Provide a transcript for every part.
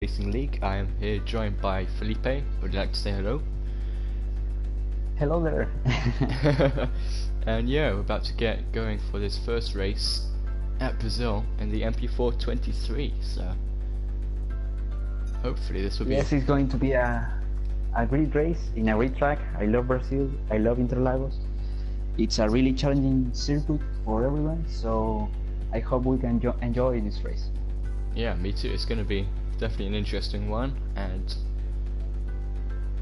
Racing League. I am here joined by Felipe. Would you like to say hello? Hello there. And yeah, we're about to get going for this first race at Brazil in the MP4 23. So hopefully this will be. Yes, it's going to be a great race in a great track. I love Brazil. I love Interlagos. It's a really challenging circuit for everyone. So I hope we can enjoy this race. Yeah, me too. It's going to be definitely an interesting one, and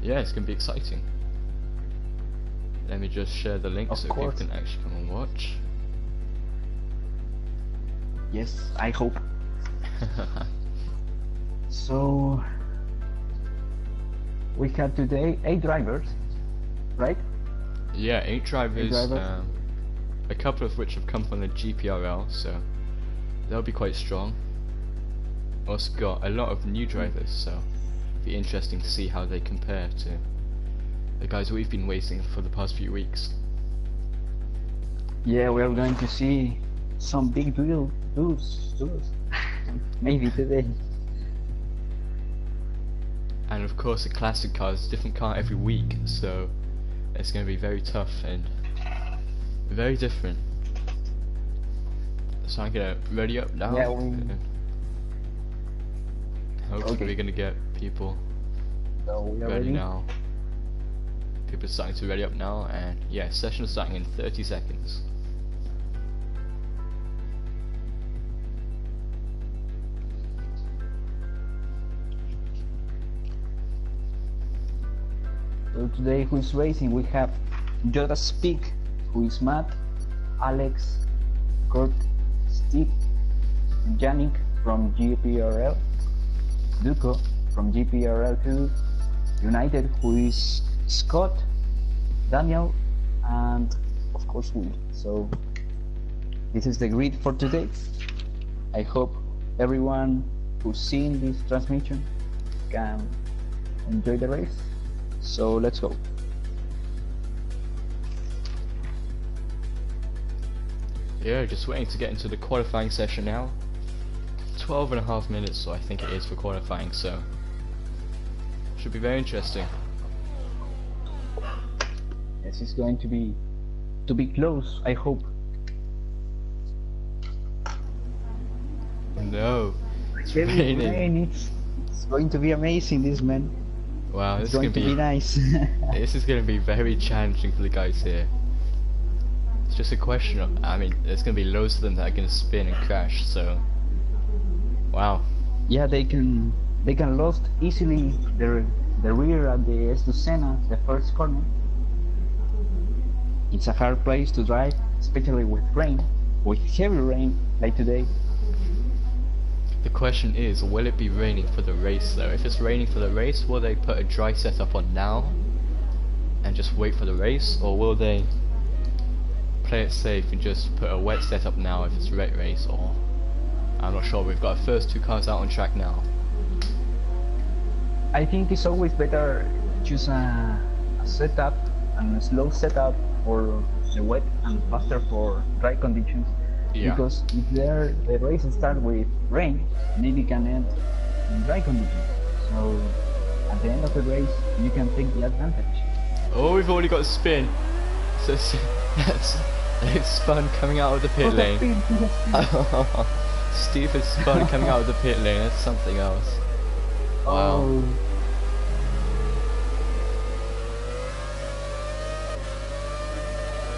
yeah, it's going to be exciting. Let me just share the link so people can actually come and watch. Yes, I hope. So we have today 8 drivers, right? Yeah, 8 drivers. A couple of which have come from the Cgprl, so they'll be quite strong. Also got a lot of new drivers, so it'll be interesting to see how they compare to the guys we've been racing for the past few weeks. Yeah, we are going to see some big duels maybe today. And of course the classic car is a different car every week, so it's going to be very tough and very different. So I'm going to ready up now. Yeah, hopefully we're going to get people ready now. People are starting to ready up now, and yeah, session is starting in 30 seconds. So today who is racing? We have Yoda Speak, who is Matt, Alex, Kurt, Steve, Yannick from Cgprl, Duco from Cgprl2, United, who is Scott, Daniel, and of course Will. So this is the grid for today. I hope everyone who's seen this transmission can enjoy the race. So let's go. Yeah, just waiting to get into the qualifying session now. 12.5 minutes, so I think it is for qualifying, so should be very interesting. Yes, it's going to be close, I hope. No, it's raining. It's going to be amazing, this, man. Wow, this is going to be nice. This is going to be very challenging for the guys here. It's just a question of, I mean, there's going to be loads of them that are going to spin and crash, so wow. Yeah, they can lost easily the rear at the S1R1, the first corner. It's a hard place to drive, especially with rain, with heavy rain like today. The question is, will it be raining for the race though? If it's raining for the race, will they put a dry setup on now and just wait for the race, or will they play it safe and just put a wet setup now if it's a wet race? Or I'm not sure. We've got our first 2 cars out on track now. I think it's always better choose a setup and a slow setup for the wet and faster for dry conditions. Yeah. Because if the race starts with rain, maybe can end in dry conditions. So at the end of the race, you can take the advantage. Oh, we've already got a spin. So it's spun coming out of the pit lane. Steve has spun coming out of the pit lane. That's something else. Wow. Oh.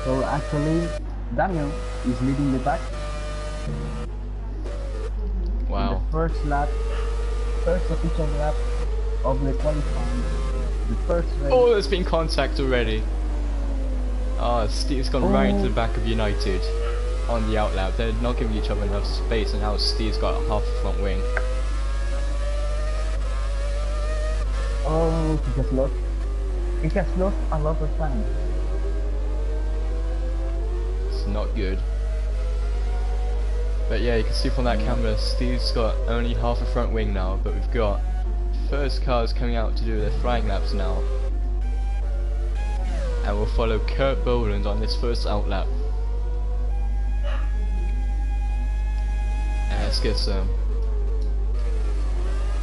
So actually, Daniel is leading the pack. Wow. In the first official lap of the qualifying, the first race. Oh, there's been contact already. Oh, Steve's gone right into the back of United on the outlap. They're not giving each other enough space, and now Steve's got half the front wing. Oh, he has lost a lot of time. It's not good. But yeah, you can see from that camera, Steve's got only half a front wing now, but we've got first cars coming out to do their flying laps now. And we'll follow Kurt Boland on this first outlap. And let's get some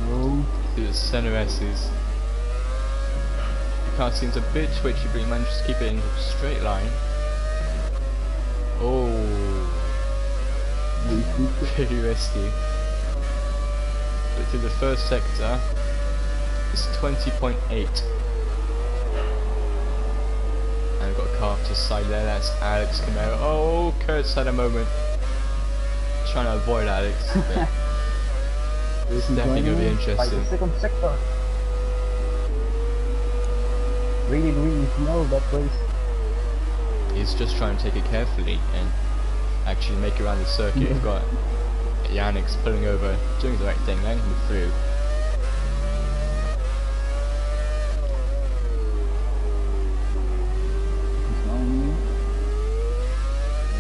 Oh, The center S's. The car seems a bit twitchy, but he manages to keep it in a straight line. Oh, pretty risky. But to the first sector, it's 20.8. And we've got a car to the side there, that's Alex Camaro. Oh, Kurt's had a moment. Trying to avoid Alex. But it's definitely going to be interesting. By the second sector. Really, really slow that race. He's just trying to take it carefully and actually make it around the circuit. You've got Yannick's pulling over, doing the right thing, letting him through.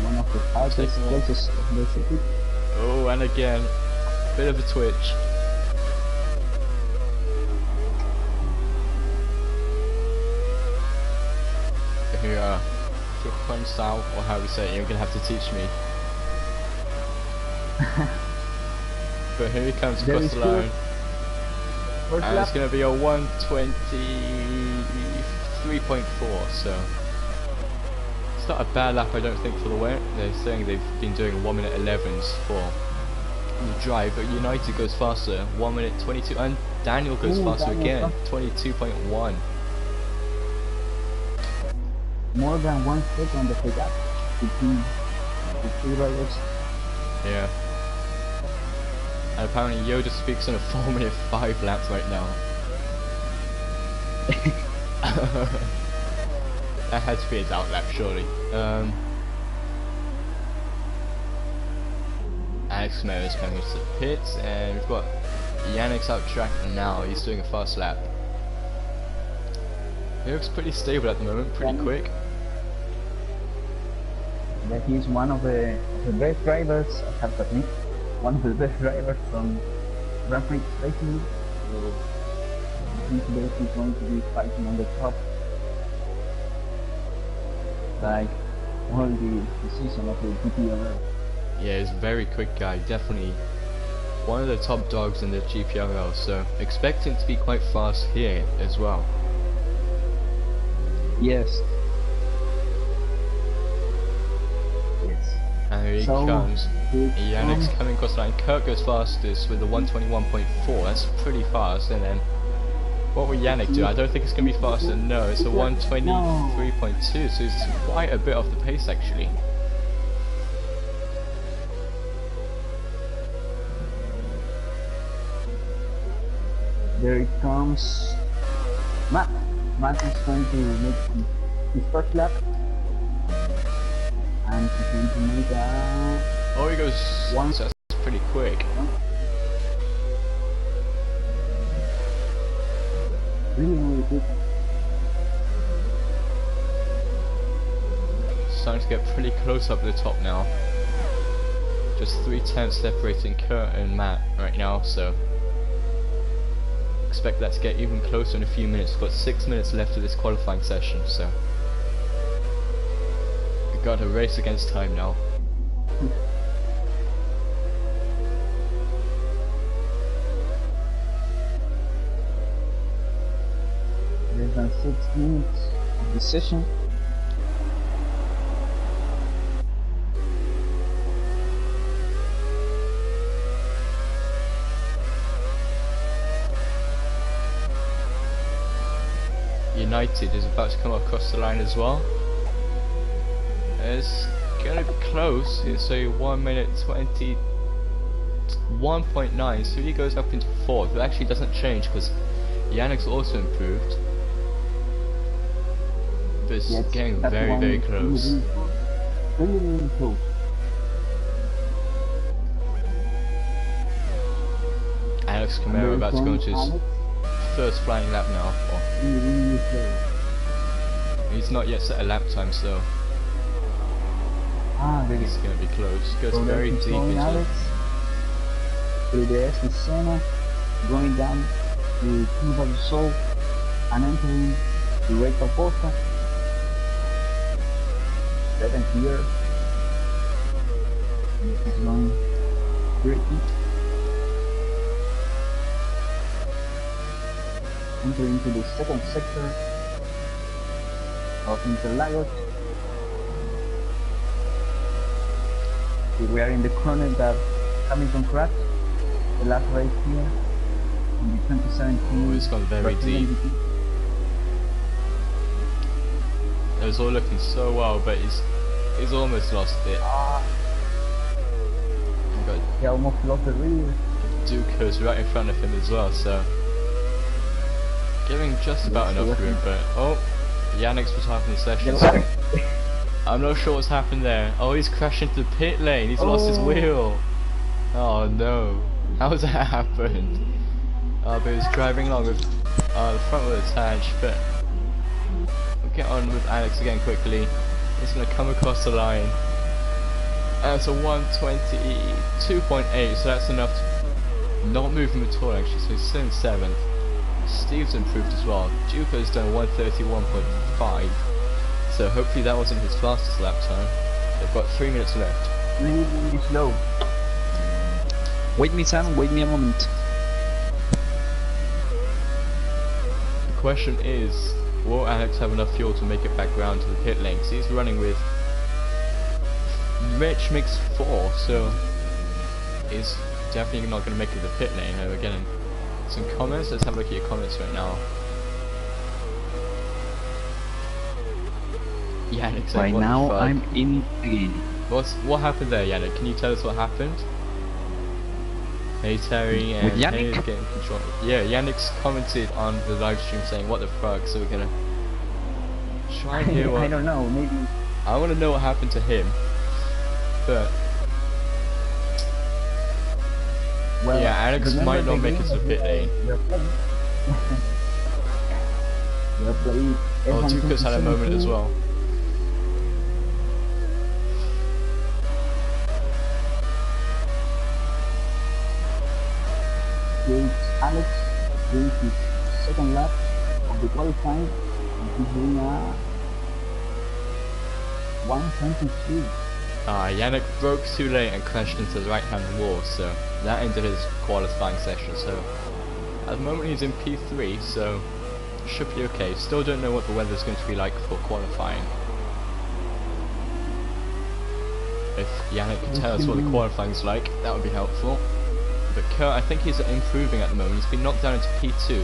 One of the closest of the city. Oh, and again, bit of a twitch. Here, style, or how we say it, you're gonna have to teach me. But here he comes across the line. And it's gonna be a 1:23.4, so it's not a bad lap, I don't think, for the win. They're saying they've been doing 1:11s for the drive, but United goes faster, 1:22, and Daniel goes faster again, 22.1. More than 1 second of the gap between the two drivers. Yeah. And apparently Yoda speaks on a 4:05 laps right now. That had to be his out lap, surely. Alex Camaro is coming into the pits, and we've got Yannick's out track now. He's doing a fast lap. He looks pretty stable at the moment, pretty quick. That he's one of the best drivers, I have to admit. One of the best drivers from Grand Prix racing. So I think he's going to be fighting on the top. Like all the season of the Cgprl. Yeah, he's a very quick guy, definitely one of the top dogs in the Cgprl, so expect him to be quite fast here as well. Yes. And here he comes. Yannick's coming across the line. Kurt goes fastest with the 1:21.4. That's pretty fast. And then, what will Yannick do? I don't think it's going to be faster. No, it's a 1:23.2. So it's quite a bit off the pace actually. There it comes. Matt. Matt is going to make his first lap. And he's going to make a... Oh, he goes... So that's pretty quick. Really, really quick. Starting to get pretty close up the top now. Just 3/10 separating Kurt and Matt right now, so... expect that to get even closer in a few minutes. We've got 6 minutes left of this qualifying session, so... we've got to race against time now. Less than 6 minutes of the session. United is about to come across the line as well. It's gonna be close. It's a 1:21.9, so he goes up into 4th. It actually doesn't change because Yannick's also improved. But it's getting very, very close. Really, really close. Alex Camaro about to go into his first flying lap now. Really close. He's not yet set a lap time, so Really. it's going to be close. Goes So very he's deep going into Alex through the S1R1, going down to King of the Soul and entering the Red Porta. 7th here. And he's going pretty. enter into the second sector of Interlagos. We are in the corner that Hamilton crashed the last race here in the 2017. Oh, it's gone very Brazilian deep. GP. It was all looking so well, but he's almost lost it. Got He almost lost the rear. Duca's right in front of him as well, so giving just about enough room. But oh, Yannick's was half in the session. So I'm not sure what's happened there. Oh, he's crashed into the pit lane. He's lost his wheel. Oh no, how's that happened? But he was driving along with the front wheel attached, but we'll get on with Alex again quickly. He's going to come across the line. It's a 122.8, so that's enough to not move him at all actually, so he's still in 7th. Steve's improved as well. Duca's done 131.5, so hopefully that wasn't his fastest lap time. They've got 3 minutes left. Really slow. Wait me, Sam, wait me a moment. The question is, will Alex have enough fuel to make it back round to the pit lane? 'Cause he's running with Rich makes 4, so he's definitely not going to make it to the pit lane. We're getting some comments. Let's have a look at your comments right now. Yannick's Right like, now, what the fuck? I'm in again. What happened there, Yannick? Can you tell us what happened? Hey Terry, and With Yannick? hey, getting control. Yeah, Yannick's commented on the live stream saying what the fuck, so we're gonna try and hear what. I don't know, maybe. I want to know what happened to him, but Well, yeah, Alex might not make it to the pit lane. We're playing. Oh, Duca's had a moment as well. Here's Alex doing his second lap of the qualifying, and he's doing a 1:23. Yannick broke too late and crashed into the right hand wall, so that ended his qualifying session. So at the moment he's in P3, so should be okay. Still don't know what the weather's going to be like for qualifying. If Yannick could tell us what the qualifying's like, that would be helpful. But Kurt, I think he's improving at the moment. He's been knocked down into P2.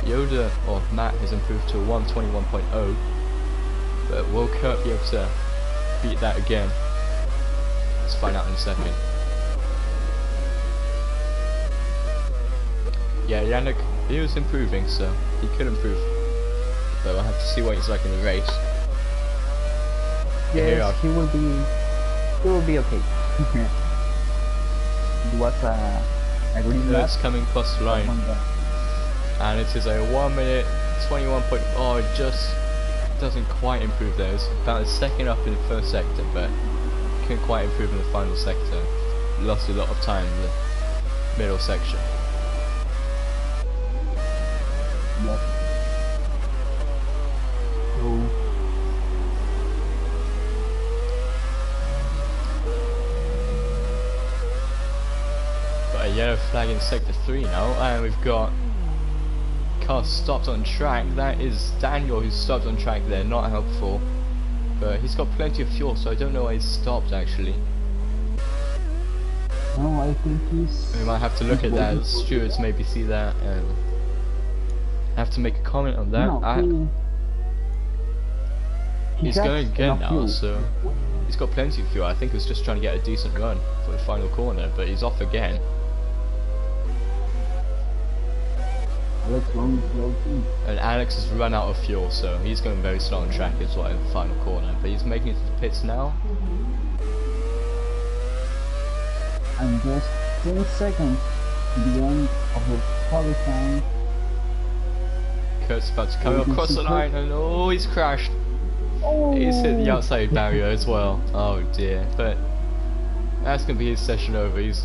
Yoda, or Matt, has improved to a 121.0. But will Kurt be able to beat that again? Let's find out in a second. Yeah, Yannick, he was improving, so he could improve. But we'll have to see what he's like in the race. Yes, he will be okay. It was a green lap. It's coming across the line, and it is a 1 minute 21. Oh, it just doesn't quite improve there. It's about a second up in the first sector, but couldn't quite improve in the final sector. Lost a lot of time in the middle section. Yep. So, But a yellow flag in sector 3 now, and we've got car stopped on track. That is Daniel who stopped on track there, not helpful. But he's got plenty of fuel, so I don't know why he's stopped actually. no, I think he's. We might have to look at that. The stewards maybe see that and have to make a comment on that. No, He's got going again enough now, fuel. so he's got plenty of fuel. I think he was just trying to get a decent run for the final corner, but he's off again. Alex long slow too. And Alex has run out of fuel, so he's going very slow on track as well in the final corner. But he's making it to the pits now. And just 10 seconds to the end of the qualifying. Kurt's about to come across the line, and oh, he's crashed. Oh, He's hit the outside barrier as well. Oh dear. But that's going to be his session over. He's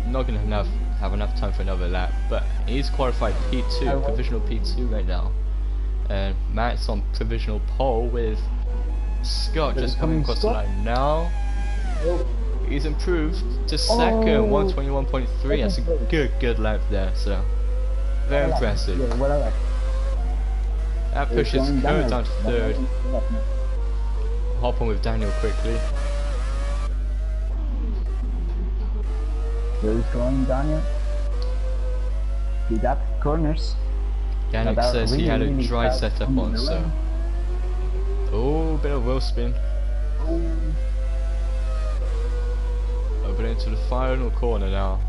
not going to have enough time for another lap. But he's qualified P2, provisional P2 right now. And Matt's on provisional pole with Scott just coming across the line now. Oh, He's improved to second, 121.3. That's a good lap there. So very impressive. yeah, well, That pushes Kurt down to third. Hop on with Daniel quickly. Where is going Daniel? He got corners. Yannick says he had a dry setup on, so. Oh, bit of wheel spin. Over into the final corner now.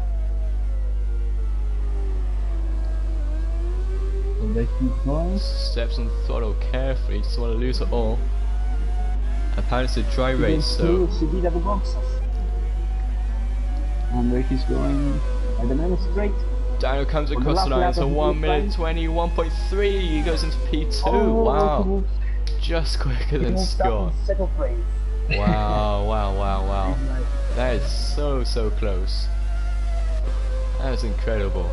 So they keep going. Steps on the throttle carefully, just want to lose it all. Apparently it's a dry race, so. And where he's going at the minute straight. Daniel comes across the line, so 1 minute 21.3. He goes into P2. Oh, wow, just quicker than Scott. Wow. That is so close. That is incredible.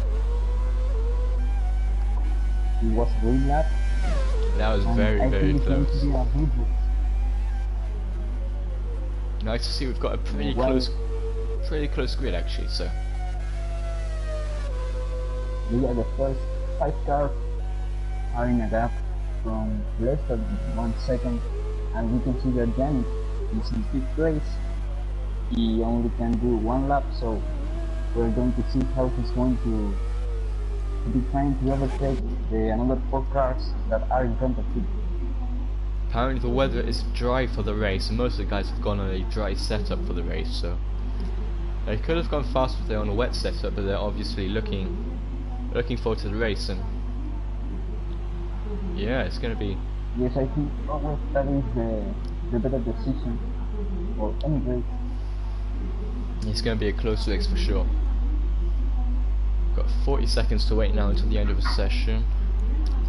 It was a good lap. That was very close. Nice to see we've got a pretty close grid actually. So we are the first 5 cars are in a gap from less than 1 second, and we can see that Yannick is in 5th place. He only can do 1 lap, so we're going to see how he's going to be trying to overtake the another 4 cars that are in front of him. Apparently the weather is dry for the race, and most of the guys have gone on a dry setup for the race, so they could have gone faster if they're on a wet setup, but they're obviously looking forward to the race. And yeah, it's going to be. Yes, I think always that is the better decision for any race. It's going to be a close race for sure. Got 40 seconds to wait now until the end of the session.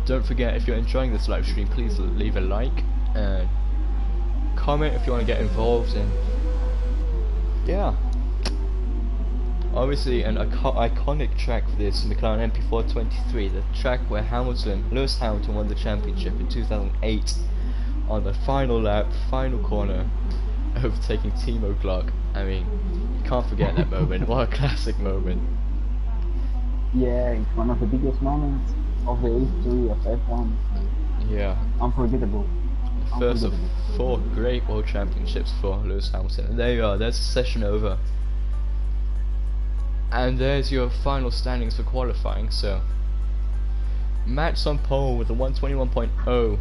Don't forget, if you're enjoying this live stream, please leave a like and comment if you want to get involved. And yeah, obviously an iconic track for this McLaren MP4 23, the track where Lewis Hamilton won the championship in 2008 on the final lap, final corner, overtaking Timo Glock. I mean, you can't forget that moment. What a classic moment. Yeah, it's one of the biggest moments of the history of F1. Yeah. Unforgettable. The first of 4 great world championships for Lewis Hamilton. And there you are, there's the session over. And there's your final standings for qualifying. So Matt's on pole with a 121.0.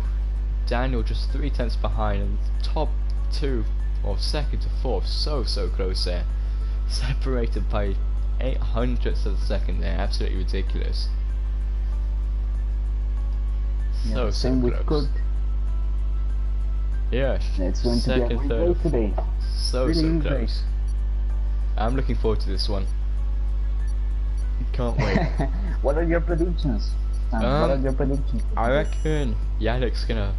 Daniel just 3/10 behind, and top 2, or 2nd to 4th, so close there. Separated by 0.08 of a second there, absolutely ridiculous. Yeah, same so with close. Kurt. Yeah, It's going to second, be a third, great day today. so Really close. great. I'm looking forward to this one. Can't wait. What are your predictions, Sam? What are your predictions? I reckon Yannick's gonna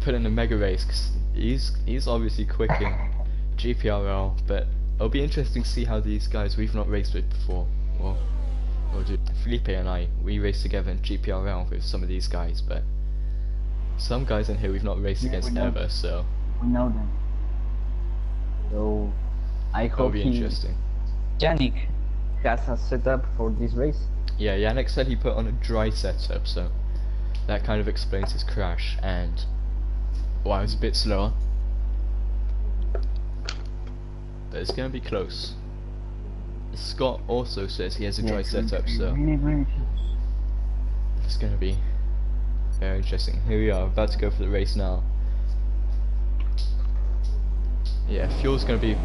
put in a mega race, cause he's obviously quick in Gprl, but it'll be interesting to see how these guys we've not raced with before. Well, Felipe and we raced together in Gprl with some of these guys, but some guys in here we've not raced against ever, so we know them. So I it'll hope be interesting. Yannick has a setup for this race. Yeah, Yannick said he put on a dry setup, so that kind of explains his crash, and well, I was a bit slower. But it's going to be close. Scott also says he has a dry setup, so it's going to be very interesting. Here we are, about to go for the race now. Yeah, fuel's going to be a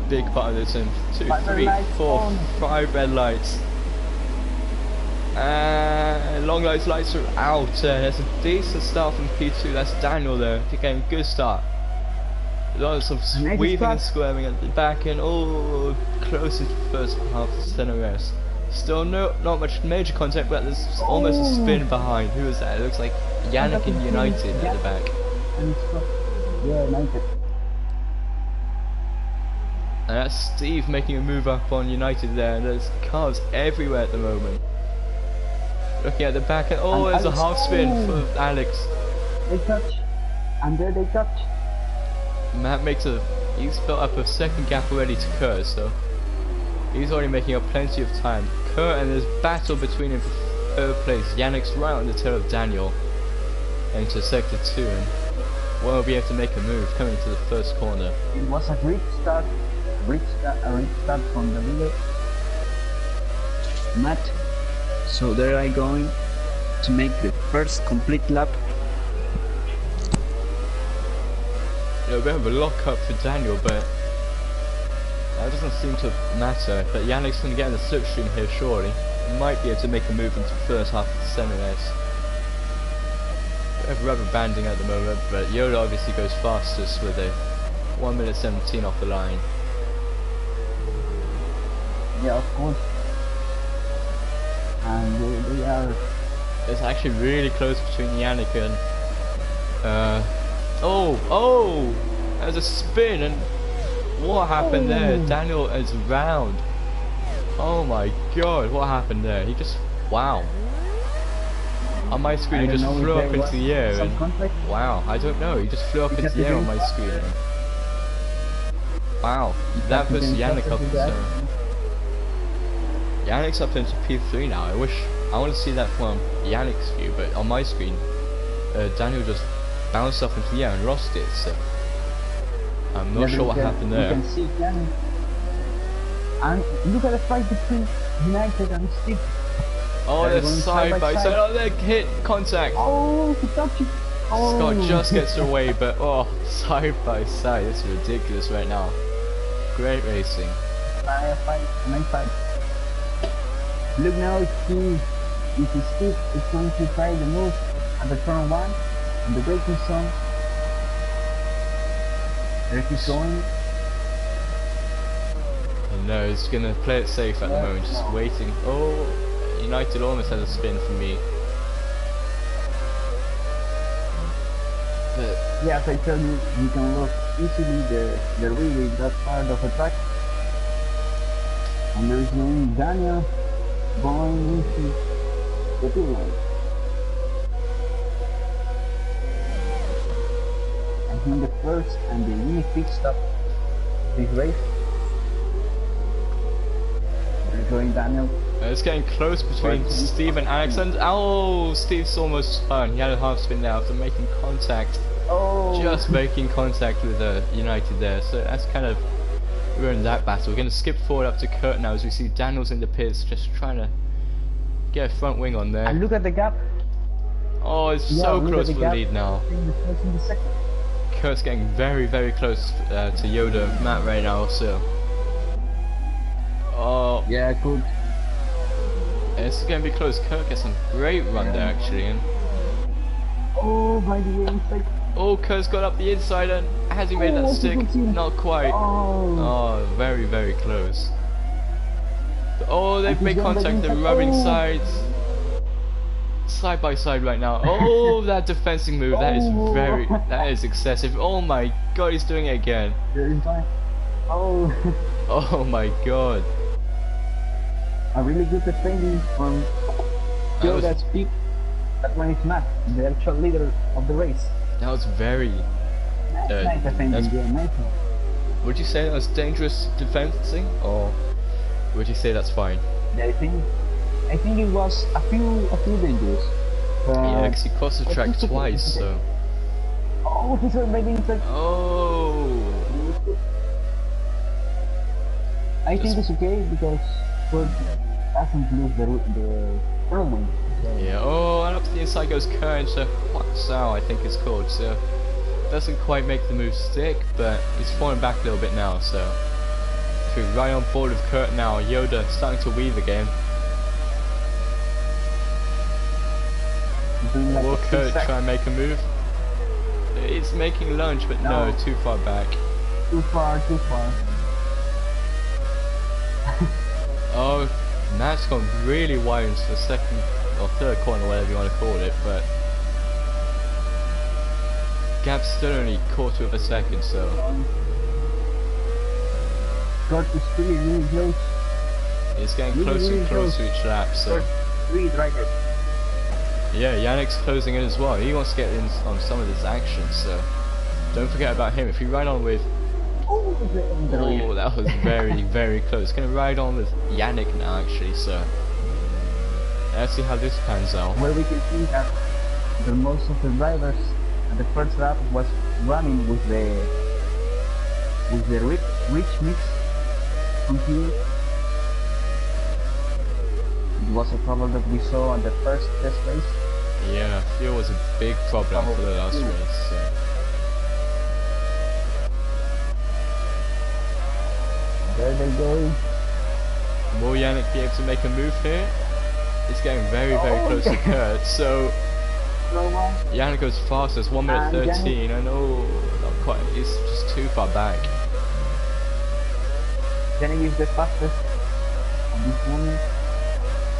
big part of this, and 2, 3, 4, 5 red lights. And long lights are out, and there's a decent start from P2. That's Daniel there, getting a good start. Lots of weaving and squaring at the back, and all close to the first half of CRS. Still not much major contact, but there's almost a spin behind. Who is that? It looks like Yannick in United at the back. Yeah, United. And that's Steve making a move up on United there, and there's cars everywhere at the moment. Looking at the back, and oh, there's a half spin for Alex. They touch, and there they touch. Matt he's built up a second gap already to Kurt, so he's already making up plenty of time. Kurt, and there's battle between him for 3rd place. Yannick's right on the tail of Daniel. into sector 2 and won't be able to make a move coming to the first corner. It was a great start, a great start from the leader, Matt. So there I going to make the first complete lap. A bit of a lock up for Daniel, but that doesn't seem to matter. But Yannick's going to get in the slipstream here shortly. He might be able to make a move into the first half of the semi-race. Bit of rubber banding at the moment, but Yoda obviously goes fastest with a 1 minute 17 off the line. Yeah, of course. And they are... It's actually really close between Yannick and... Oh! There's a spin, and what happened there? Daniel is round. Oh my god, what happened there? He just... Wow. On my screen he just flew up into the air and... Wow, I don't know, he just flew up into the air on my screen. Wow, that puts Yannick up into... Yannick's up into P3 now. I want to see that from Yannick's view, but on my screen, Daniel just bounced up into the air and lost it, so... I'm not sure what happened there. You can see Yannick. And look at the fight between United and Steve. Oh, they're side by side. Oh, they hit contact. Oh, he touched it. Oh. Scott just gets away, but oh, side by side. It's ridiculous right now. Great racing. Nice fight. Look now if Steve is going to try the move at the turn 1 and the braking zone. There he's going. No, he's gonna play it safe at the moment, just waiting. Oh, United almost had a spin for me. But yeah, as I told you, you can look easily the wheel in that part of the track. And there is no Daniel going into the pit lane. I think the first and the unique pit stop this race. Going Daniel. It's getting close between Steve and Alex, and oh, Steve's almost spun. He had a half spin there after making contact. Oh, just making contact with United there. So that's kind of ruined that battle. We're going to skip forward up to Kurt now as we see Daniel's in the pits, just trying to get a front wing on there. And look at the gap. Oh, it's so close for the lead now. Kurt's getting very, very close to Yoda and Matt right now. So. Oh yeah, good. It's gonna be close. Kurt gets some great run there actually, and oh, by the way, oh, Kurt's got up the inside, and has he made that stick? Not quite. Oh, very, very close. Oh, they've made contact. They're rubbing sides, side by side right now. Oh, that defensing move. That is excessive. Oh my god, he's doing it again. Oh. Oh my god. A really good defending from Yoda's peak. That one is Matt, the actual leader of the race. That was very... nice defending, nice. Would you say that was dangerous defending, or would you say that's fine? I think it was a few dangerous. Yeah, because he crossed the track twice, so... Oh, he's already inside. Oh! I think it's okay because Ford doesn't lose the front wing. So. Yeah, oh, and up to the inside goes Kurt into Huaxao, I think it's called, so doesn't quite make the move stick, but he's falling back a little bit now, so we're right on board with Kurt now. Yoda starting to weave again. Will Kurt try and make a move? He's making lunge, but no, too far back. Too far. Oh, Matt's gone really wide into the second or third corner, whatever you want to call it, but gap's still only quarter of a second, so Got is really close. It's getting closer and closer each lap, so yeah, Yannick's closing in as well. He wants to get in on some of this action, so don't forget about him. If you ride on with oh, that was very, very close. Gonna ride on with Yannick now, actually. So let's see how this pans out. Where we can see that But most of the drivers at the first lap was running with the rich mix from here. It was a problem that we saw on the first test race. Yeah, fuel was a big problem for the last race. So. There they go. Will Yannick be able to make a move here? It's getting very close to Kurt, so Yannick goes fast, it's 1 minute 13, I know, not quite, it's just too far back. Yannick is the fastest at this moment.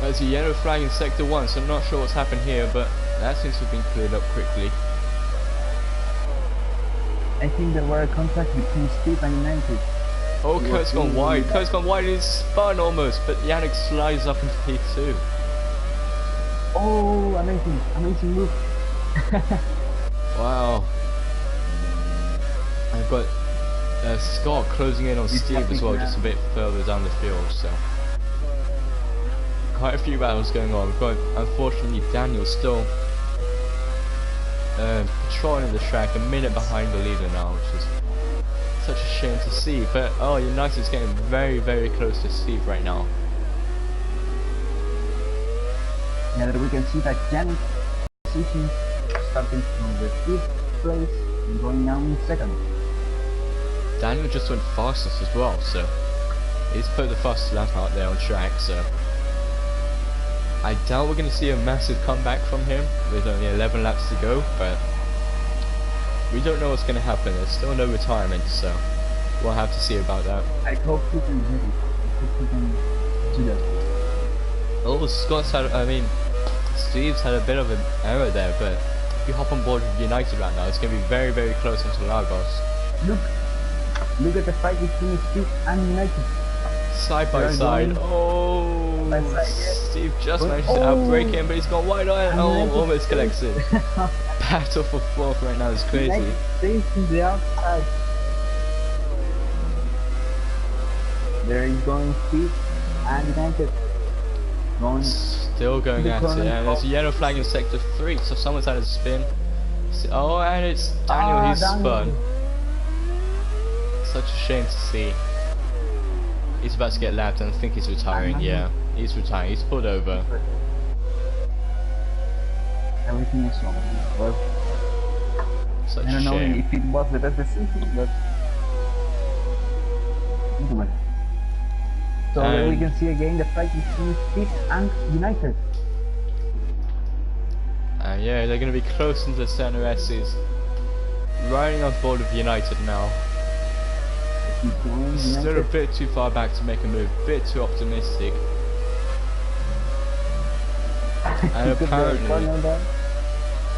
There's a yellow flag in sector 1, so I'm not sure what's happened here, but that seems to have been cleared up quickly. I think there were a contact between Steve and United. Oh, Kurt's gone wide, Kurt's gone wide, he's spun almost, but Yannick slides up into P2. Oh, amazing move. Wow. I've got Scott closing in on Steve as well, just a bit further down the field, so. Quite a few battles going on, but unfortunately Daniel still patrolling the track, a minute behind the leader now, which is such a shame to see, but oh, United's getting very close to Steve right now. Yeah, we can see that Yannick position starting from the 5th place and going now in 2nd. Daniel just went fastest as well, so he's put the fastest lap out there on track, so I doubt we're going to see a massive comeback from him with only 11 laps to go, but we don't know what's going to happen. There's still no retirement, so we'll have to see about that. I hope he can do it. I hope he can do that. Oh, Scott's had, Steve's had a bit of an error there, but if you hop on board with United right now, it's going to be very close into Lagos. Look at the fight between Steve and United. Side by side. Oh, Steve just managed to outbrake him, but he's gone wide on. Oh, almost collects it. Battle for 4th right now is crazy. Stays in the outside. There is going Steve and United. Still going at it, and there's a yellow flag in sector 3, so someone's had a spin. Oh, and it's Daniel, he's spun. Such a shame to see. He's about to get lapped, and I think he's retiring. Yeah, he's retiring. He's pulled over. Everything is wrong. Well, such I don't know if it was the best decision, but anyway. So there we can see again the fight between Steve and United. Yeah, they're going to be close into the S1R1s. Riding on board with United now. Still a bit too far back to make a move, a bit too optimistic. And apparently,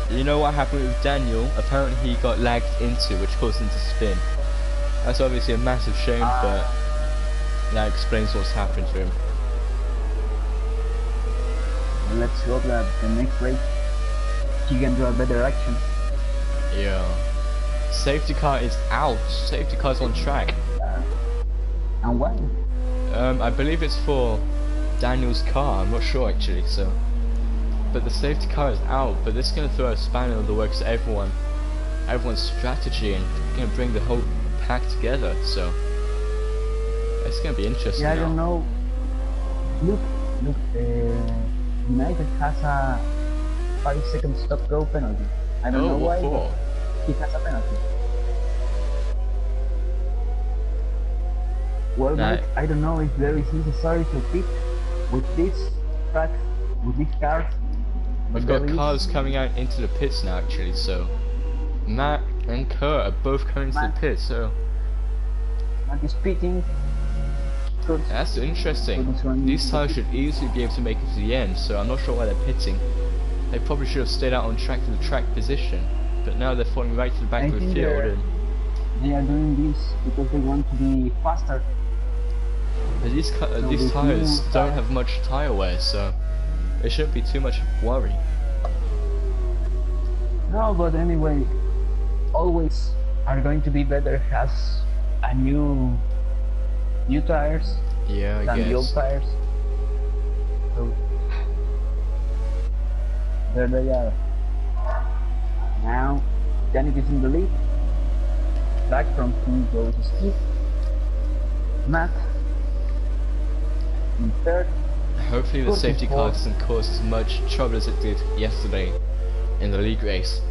you know what happened with Daniel? Apparently he got lagged into, which caused him to spin. That's obviously a massive shame, but that explains what's happened to him. Let's hope that the next race he can do a better action. Yeah. Safety car is out. Safety car's on track. And why? I believe it's for Daniel's car. I'm not sure actually. So, but the safety car is out. But this is gonna throw a spanner in the works to everyone's strategy, and gonna bring the whole pack together. So it's gonna be interesting. Yeah, I now. don't know. Look. United has a 5-second stop-go penalty. I don't know why. For? He has a penalty. Well, Mike, I don't know if there is necessary to pit with this track, with these cars. We've got cars coming out into the pits now, actually. So Matt and Kurt are both coming to the pits. So Matt is pitting. That's interesting. These tires should easily be able to make it to the end. So I'm not sure why they're pitting. They probably should have stayed out on track to the track position. But now they're falling right to the back of the field. And they are doing this because they want to be faster. But these tires don't have much tire wear, so it shouldn't be too much worry. No, but anyway, always are going to be better has a new tires than the old tires. So there they are. Now, Janik is in the lead. Back from him goes Steve. Matt in third. Hopefully the safety car doesn't cause as much trouble as it did yesterday in the league race.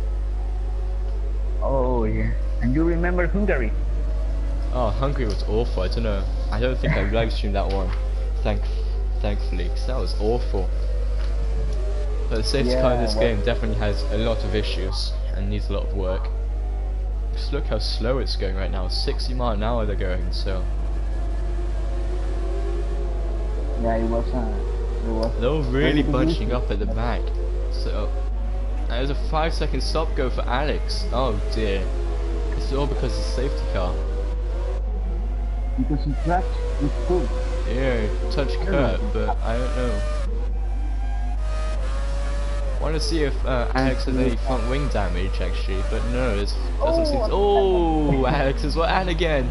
Oh yeah. And you remember Hungary? Oh, Hungary was awful. I don't know. I don't think I live streamed that one. Thankfully, 'cause that was awful. But the safety car in this game definitely has a lot of issues and needs a lot of work. Just look how slow it's going right now. 60 miles an hour they're going, so. Yeah, it was. They're all really bunching up at the back. So there's a 5-second stop go for Alex. Oh dear. It's all because of the safety car. Because he crashed with food. Yeah, touch Kurt, but I don't know. Want to see if Alex has any front wing damage actually, but no, it doesn't seem. Oh, Alex as well, and again.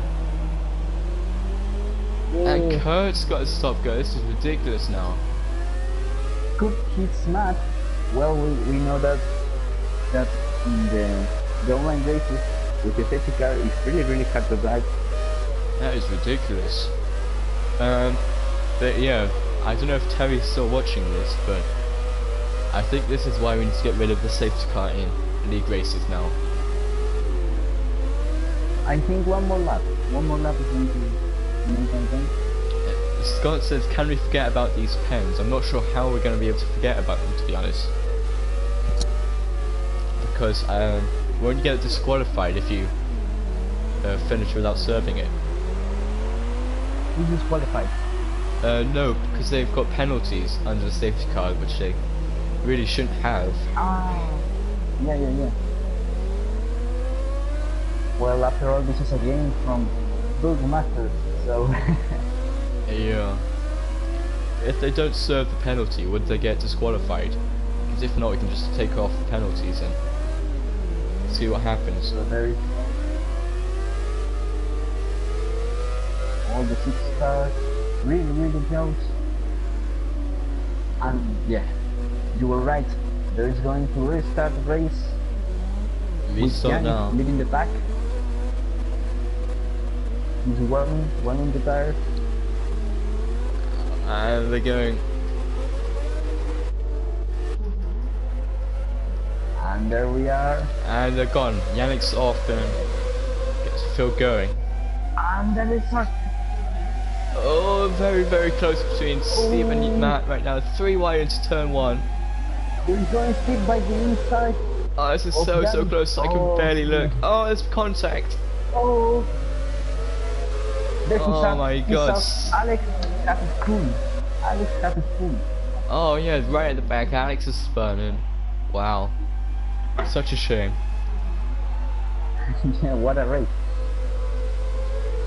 And Kurt's got a stop go. This is ridiculous now. Kurt hits Matt. Well, we know that in the online races with the safety car, it's really hard to drive. That is ridiculous. But yeah, I don't know if Terry's still watching this, but I think this is why we need to get rid of the safety car in league races now. I think one more lap is going to make something. Scott says, can we forget about these pens? I'm not sure how we're going to be able to forget about them, to be honest. Because won't you get disqualified if you finish without serving it? Who's disqualified? No, because they've got penalties under the safety car, which they really shouldn't have. Ah, yeah. Well, after all, this is a game from Boogmaster, so. Yeah. If they don't serve the penalty, would they get disqualified? Because if not, we can just take off the penalties and see what happens. So there is all the 6 cars, really close. And yeah, you were right. There is going to restart the race. Restart now. Leading the pack. He's warming the tires. And they're going. And there we are. And they're gone. Yannick's off and gets Phil going. And there is Mark. Oh, very close between Steve and Matt right now. 3 wide into turn 1. He's going Steve by the inside. Oh, this is so close. I can barely look. Oh, there's contact. Oh. Oh my god. Alex has a spoon. Oh yeah, right at the back. Alex is spurning. Wow. Such a shame. Yeah, what a race.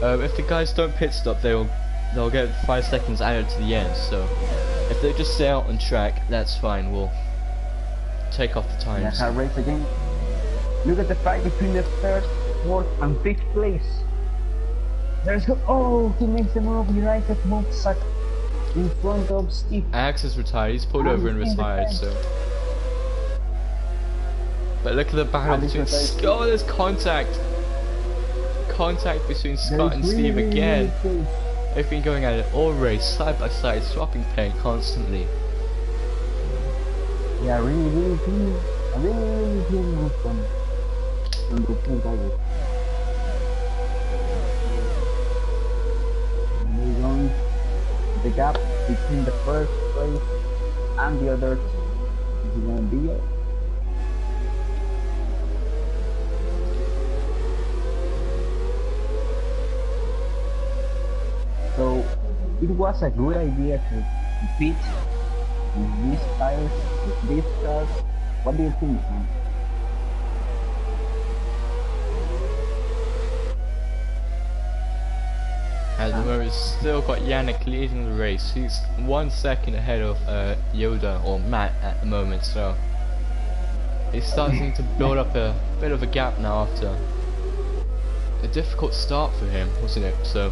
If the guys don't pit stop, they'll get 5 seconds added to the end. So if they just stay out on track, that's fine. We'll take off the times. That's our race again. Look at the fight between the 3rd, 4th, and 5th place. There's he makes the move. United move suck in front of Steve. Alex is retired. He's pulled over and retired. So. But look at the battle between Scott. There's contact between Scott and Steve again. They've been going at it all race, side by side, swapping paint constantly. Yeah, really from the two guys. We're going the gap between the 1st place and the others is going to be. So it was a good idea to pit with these tires, with these cars. What do you think, man? At the moment, it's still got Yannick leading the race. He's 1 second ahead of Yoda or Matt at the moment, so he's starting to build up a bit of a gap now after a difficult start for him, wasn't it? So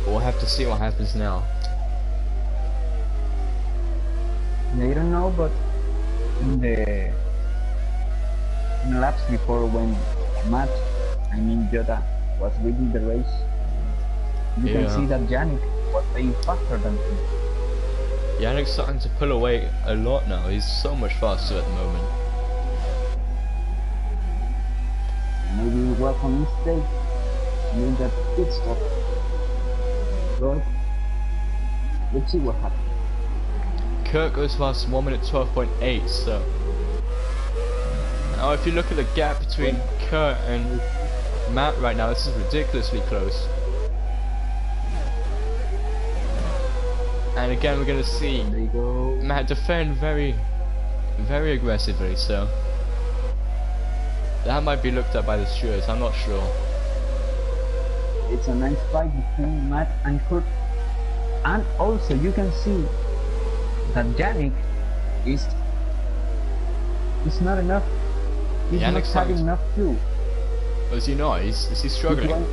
we'll have to see what happens now. I don't know, but in the in laps before when Matt, I mean Jota, was leading the race. You can see that Yannick was being faster than him. Yannick's starting to pull away a lot now. He's so much faster at the moment. Maybe it was a mistake. Maybe that pit stop. But let's see what happens. Kurt goes fast 1 minute 12.8, so now if you look at the gap between Kurt and Matt right now, this is ridiculously close. And again we're gonna see Matt defend very aggressively, so that might be looked at by the stewards, I'm not sure. It's a nice fight between Matt and Kurt. And also you can see that Yannick is not enough. He's Yannick's not having enough fuel. Is he not? Is he struggling? Let's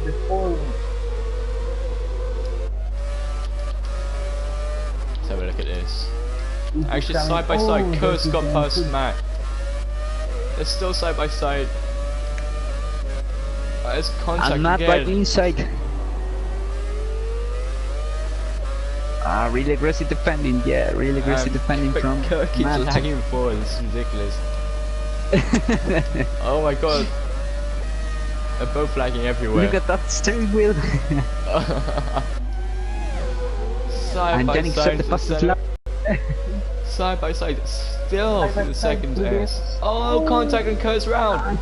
have a look at this. Actually, side by side, Kurt's got past Matt. They're still side by side. There's contact and Matt again. right inside. Really aggressive defending, yeah, really aggressive defending but from Kurt keeps Matt. lagging forward, this is ridiculous. Oh my god. They're both lagging everywhere. Look at that steering wheel. Side and by Yannick set side, the fastest lap. side by side, still for the second S. Oh, contact and Kurt's round.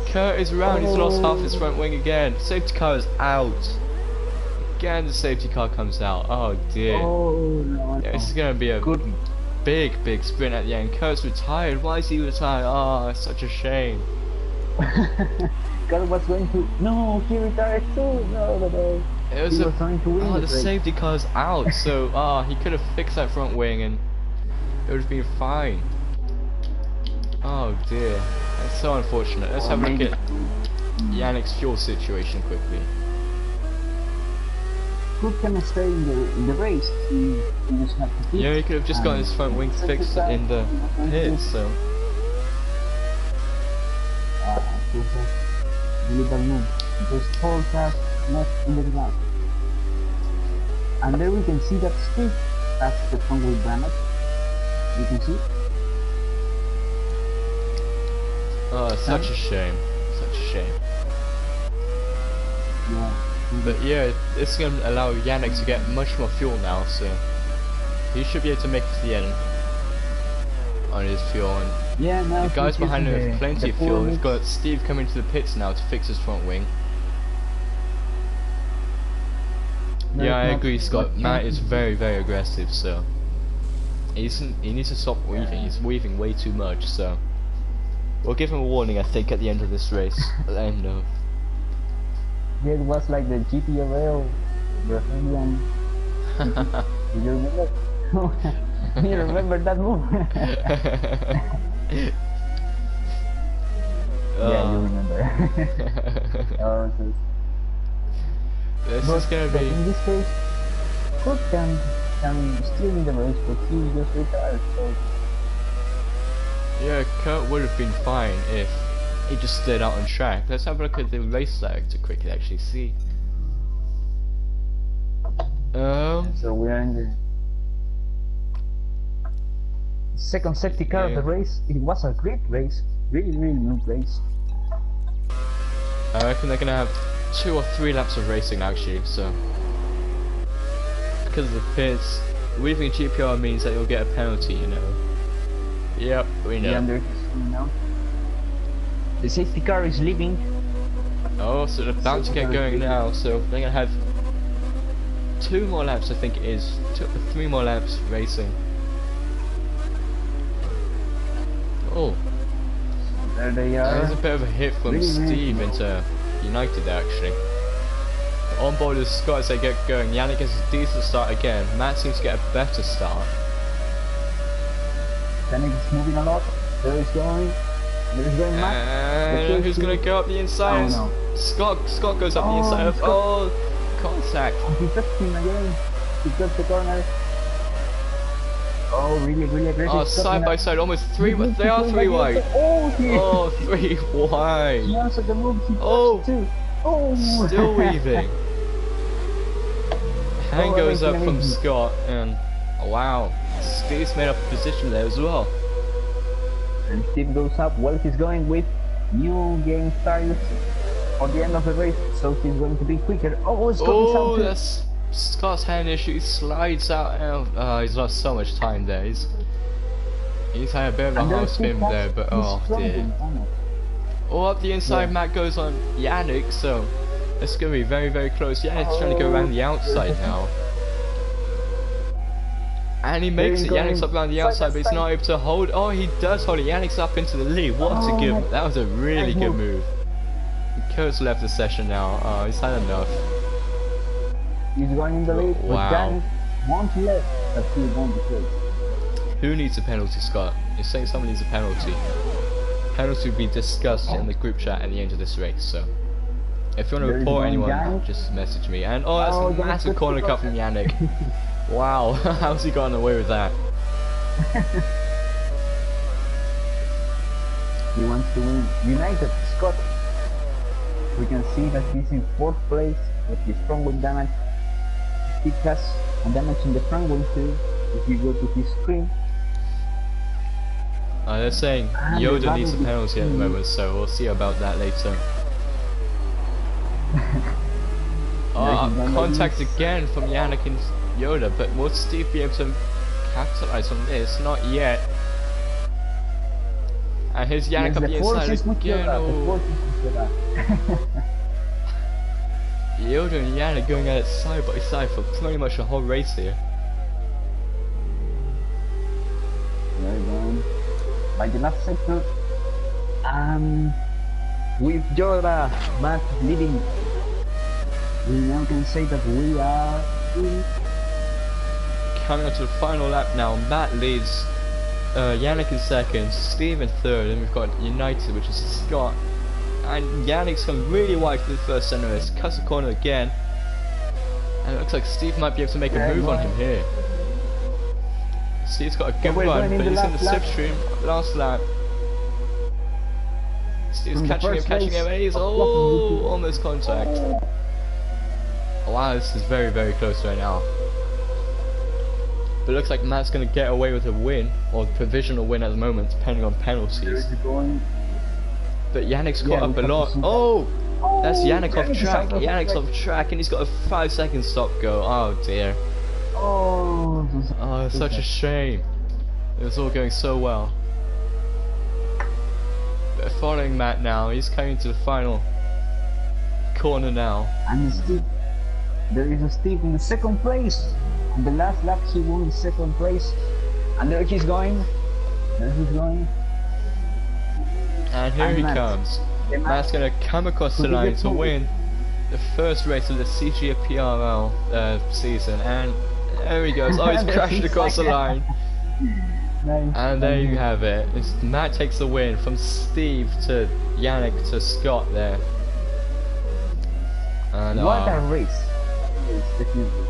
Kurt is round, he's lost half his front wing again. Safety car is out. Again the safety car comes out. Oh dear. No, Yeah, this is gonna be a big sprint at the end. Kurt's retired. Why is he retired? Oh, it's such a shame. Kurt was going to. No, he retired too. No. It was trying to win the safety car's out, so he could have fixed that front wing and it would have been fine. Oh dear, that's so unfortunate. Let's have a look at Yannick's fuel situation quickly. Who can stay in the race? He just had to Yeah, he could have just gotten his front wing fixed in the pits, so. Really bad move. Just hold fast left in the ground. And there we can see that Steve has the front wheel damage. You can see. Oh, such a shame. Such a shame. Yeah. But yeah, it's going to allow Yannick to get much more fuel now, so he should be able to make it to the end on his fuel. And yeah, now the guys behind him have plenty of fuel. We've got Steve coming to the pits now to fix his front wing. No, yeah, I agree, Scott. Matt is very aggressive, so he needs to stop weaving. He's weaving way too much, so we'll give him a warning, I think, at the end of this race. At the end of. Yeah, it was like the Cgprl Brazilian. Do you remember? Do you remember that move? Yeah, you remember. This is gonna be. In this case, Kurt can still in the race, but he just retired. So. Yeah, Kurt would have been fine if he just stayed out on track. Let's have a look at the race lag to quickly actually see. So we are in the second safety car of the race. It was a great race, really good race. I reckon they're gonna have 2 or 3 laps of racing actually. So because of the pits, weaving Cgprl means that you'll get a penalty. You know. Yep, we know. The safety car is leaving. Oh, so they're about to get going now, so they're gonna have 2 more laps, I think it is. 2 or 3 more laps racing. Oh, There they are. there's a bit of a hit from Steve into United there, actually. On board is Scott as they get going. Yannick gets a decent start again. Matt seems to get a better start. Yannick is moving a lot. There is going. Matt. And who's gonna go up the inside? Oh, no. Scott goes up the inside of contact. He touched him again. He got the corner. Oh, really, really aggressive. Oh, Scott side in by a- side, almost three. Good move They to are play three by the wide. outside. Oh, he Oh, three wide. he answered the move. He Oh. touched too. Oh, Still weaving. Hand Oh, goes up amazing, from amazing. Scott, and wow, Steve's made up a position there as well. And Steve goes up. Well, he's going with new game styles for the end of the race, so he's going to be quicker. Oh, Scott is out Oh, too. that's Scott's hand issue. He slides out. He's lost so much time there. He's had a bit of a And hard there's spin Steve there, but he's oh strong dear. in Ghana. Oh, up the inside, Yeah. Matt goes on Yannick, so it's going to be very, very close. Yannick's trying to go around the outside now. And he makes it. There he Yannick's goes. up around the Side by outside, but he's side. not able to hold. Oh, he does hold it. Yannick's up into the lead. What a good. Oh, That was a really nice good move. move. Kurt's left the session now. Oh, he's had enough. He's going in the lead. Wow. With Ghana, one left, but he won the race. Who needs a penalty, Scott? You're saying someone needs a penalty. Penalty will be discussed in the group chat at the end of this race. So, if you want to There is report one anyone, Yannick. just message me. And oh, that's Oh, a that's massive good corner to cut from Yannick. Wow, how's he gotten away with that? He wants to win. United, Scott. We can see that he's in 4th place with his front wing damage. He has a damage in the front wing too. If you go to his screen. They're saying And Yoda the needs a battle penalty at the between- moment, so we'll see about that later. Contact again from Yannick and Yoda, but will Steve be able to capitalize on this? Not yet. And here's Yannick up the inside again. Oh. Yoda and Yannick going at it side by side for pretty much the whole race here. Very good. By the last sector, with Yoda, Matt leading, we now can say that we are in. Coming on to the final lap now, Matt leads, Yannick in second, Steve in third, and we've got United, which is Scott. And Yannick's come really wide for the first center race, cuts the corner again, and it looks like Steve might be able to make a move on him here. Steve's got a good we're run, going in but the he's in the last lap. slipstream, last lap. Steve's From the catching him, first catching race him, and he's, of oh, Fluffy. almost contact. Wow, this is very, very close right now. But it looks like Matt's going to get away with a win, or provisional win at the moment, depending on penalties. Going. But Yannick's Yeah, caught up we a have to lot. see that. Oh! That's Yannick off is track. out of Yannick's track. off track, and he's got a 5-second stop go. Oh dear. Oh, Oh, it's such a shame. It was all going so well. But following Matt now, he's coming to the final corner now. And Steve, there is a Steve in the 2nd place. On the last lap, he won the 2nd place. And there he's going. There he's going. And here And he Matt. comes. The Matt's going to come across the Who did line it to for? win the first race of the Cgprl season. And there he goes. Oh, he's There crashed he's across the like- line. Nice. And there you have it. Matt takes the win from Steve to Yannick to Scott there. And What a race. Yes, definitely.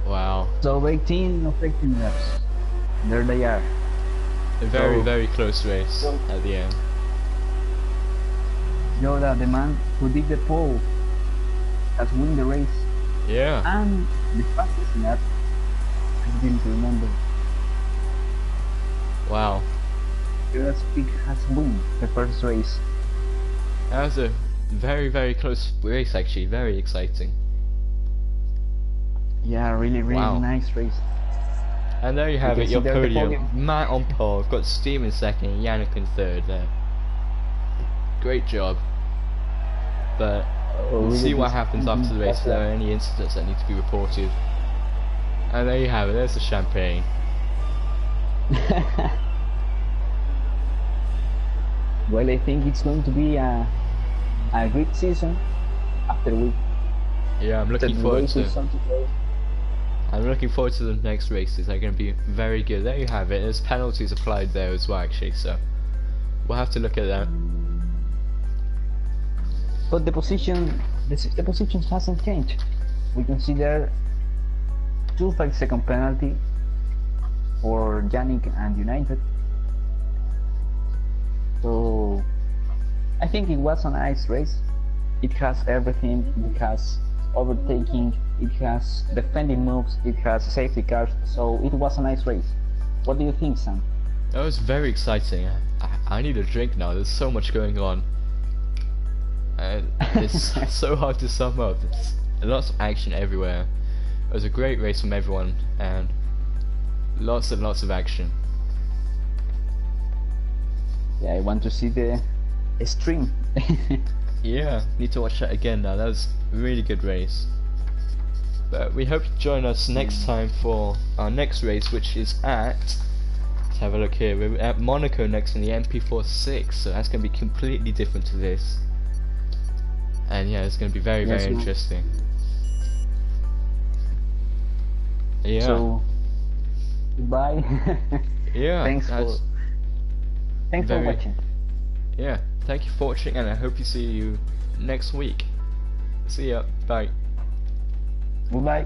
wow. So 18 of 18 laps. There they are. A very, So- very close race at the end. Yoda, the man who did the pole, has won the race. Yeah. And the fastest lap, I didn't remember. Wow. Yoda's Peak has won the first race. That was a very, very close race actually. Very exciting. Yeah, really, really Wow. nice race. And there you have can it, see your there the podium. podium. Matt on pole. We've got Steve in second and Yannick in third there. Great job. But we'll really see what good- happens after the race. If that's there are any incidents that need to be reported. And there you have it. There's the champagne. Well, I think it's going to be a great season after we Yeah, I'm looking the forward races to. on today. I'm looking forward to the next races. They're going to be very good. There you have it. There's penalties applied there as well, actually. So we'll have to look at that. But the position hasn't changed. We can see there 2 5-second penalty for Yannick and United. So I think it was a nice race. It has everything. It has overtaking, it has defending moves, it has safety cars, so it was a nice race. What do you think, Sam? That was very exciting. I need a drink now, there's so much going on. And it's so hard to sum up. It's lots of action everywhere. It was a great race from everyone, and lots and lots of action. Yeah, I want to see the stream. Yeah, need to watch that again now. That was a really good race. But we hope you join us next time for our next race, which is at, let's have a look here, we're at Monaco next in the MP4 6, so that's going to be completely different to this. And yeah, it's going to be very, very interesting. Yeah. So, goodbye. Yeah. Thanks for watching. Yeah, thank you for watching, and I hope to see you next week. See ya. Bye. Goodbye.